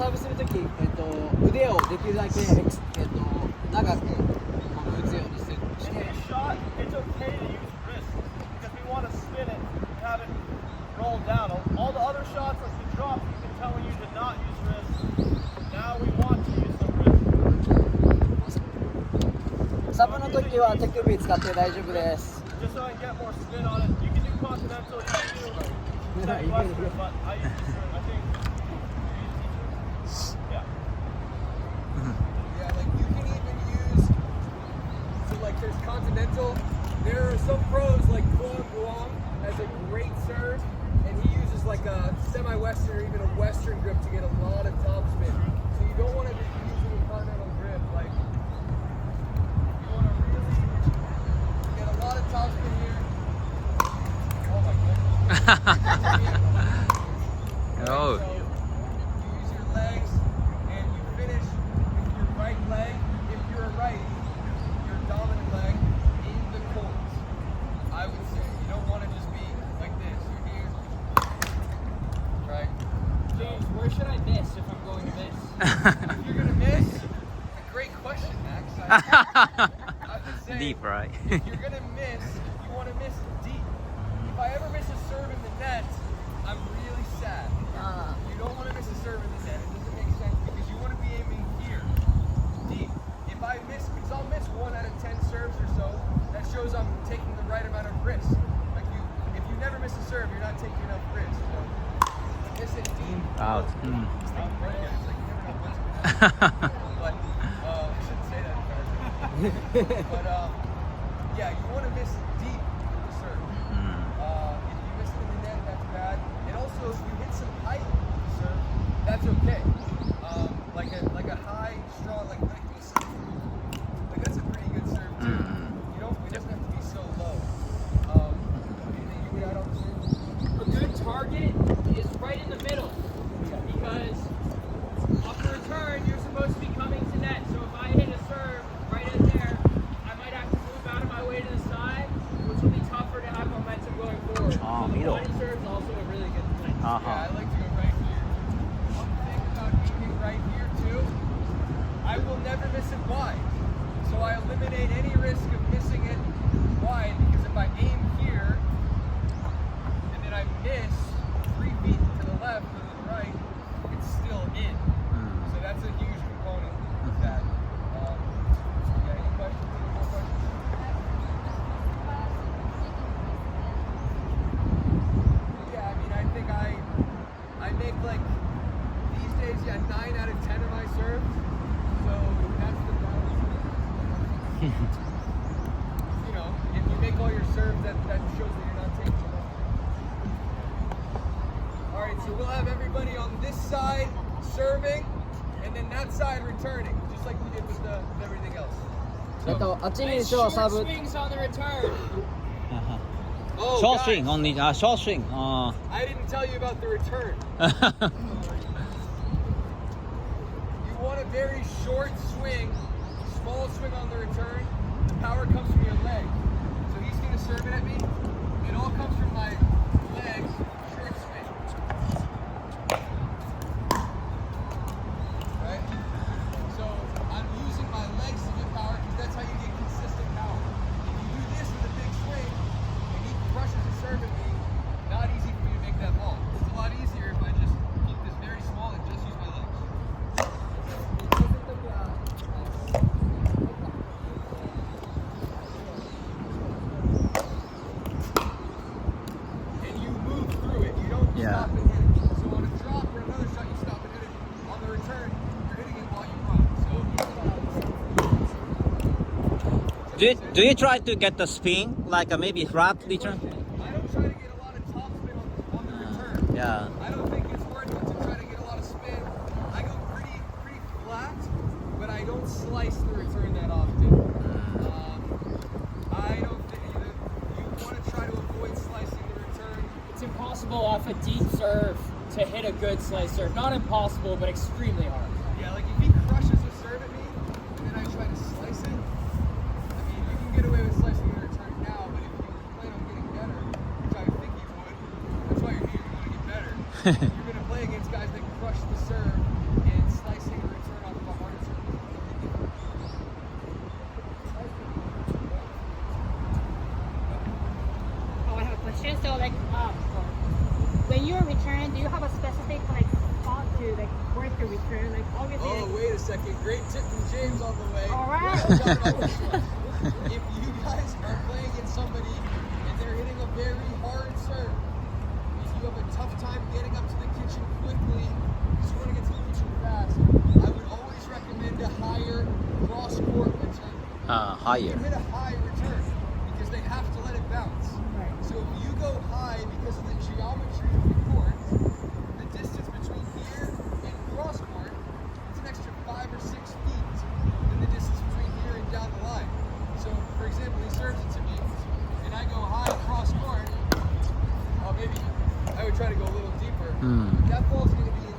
サーブするとき、腕をできるだけ、長く打つようにする。Shot, it's okay to use wrist because we want to spin it and have it roll down. All the other shots, like the drop, we've been telling you to not use wrist. Now we want to use some wrist. サーブのときは手首使って大丈夫です。Just so I can get more spin on it. You can do continental, you can do Western, but I use Eastern. I think. Yeah. Yeah, like you can even use. So like there's continental. There are some pros like Kwon Guang has a great serve, and he uses like a semi-western or even a western grip to get a lot of topspin. So you don't want to just use a continental grip. Like you want to really get a lot of topspin here. Oh my goodness. Oh. So you use your legs and you finish with your right leg. If you're a righty, your dominant leg in the courts. I would say you don't want to just be like this. You're here, right? James, where should I miss if I'm going to miss? If you're gonna miss, a great question, Max. I would say Deep, right? if you're gonna miss, you want to miss deep. If I ever miss a serve in the net, I'm really sad. You don't want to miss a serve in the net. It doesn't make sense because you want to be aiming here, deep. If I miss, because I'll miss 1 out of 10 serves or so, that shows I'm taking the right amount of risk. Like if you never miss a serve, you're not taking enough risk. So miss it deep. Out. Stop right there. It's like you never know what's going to happen. But I shouldn't say that. But yeah, you want to miss deep with the serve. If you miss it in the net, that's bad. And also, if you hit some height with the serve, that's okay. Like a high, strong, like this. Like that's a pretty good serve too. You don't. It doesn't have to be so low. Anything you would add on the serve? A good target is right in the middle because off the return, you're supposed to be coming to net. So if I hit a serve right in there, I might have to move out of my way to the side, which will be tougher to have momentum going forward. Ah, So the middle. wide serve is also a really good point. Yeah, I like to go right here. One thing about aiming right here too, I will never miss it wide. So I eliminate any risk of missing it wide because if I aim here and then I miss 3 feet to the left or to the right, it's still in. So that's a huge component of that. Yeah, any questions? Any more questions? Yeah, I mean, I think I make like these days, 9 out of 10 of my serves. So that's the balance. You know, if you make all your serves, that shows that you're not taking enough. All right, so we'll have everybody on this side serving, and then that side returning, just like we did with everything else. あっちにしよう、サー Short ブ。 swings on the return. Oh, Short guys, swing only. Short swing. I didn't tell you about the return. You want a very short swing, small swing on the return. The power comes from your leg. So he's going to serve it at me. It all comes from my legs, short swing. Right? So I'm using my legs to get power because that's how you get consistent power. If you do this with a big swing and he crushes a serve at me, not easy for me to make that ball. It's a lot easier if I just keep this very small and just use my legs. And you move through it. You don't Yeah. stop and hit it. So on a drop or another shot, you stop and hit it. On the return, you're hitting it while you run. do you try to get the spin like maybe flat return? I don't try to get a lot of top spin on the return. Yeah. I don't think it's worth it to try to get a lot of spin. I go pretty flat, but I don't slice the return that often. I don't think you want to try to avoid slicing the return. It's impossible off a deep serve to hit a good slice serve. Not impossible, but extremely hard. Yeah, like if he crushes a serve at me and then I try to slice it, I mean, you can get away with slicing the return now, but if you plan on getting better, which I think you would, that's why you're here, you want to get better. You're going to play against guys that crush the serve and your return, do you have a specific like spot to like work your return? Like obviously. Oh, like, wait a second. Great tip from James on the way. All right. I'll talk about this one. If you guys are playing against somebody and they're hitting a very hard serve, if you have a tough time getting up to the kitchen quickly, because you want to get to the kitchen fast, I would always recommend a higher cross-court return. Higher. You hit a high return because they have to let it bounce. Right. So if you go high because of the geometry of the court, the distance between here and cross court, it's an extra 5 or 6 feet than the distance between here and down the line. So for example, he serves it to me, and I go high cross court. Oh, maybe I would try to go a little deeper. That ball's going to be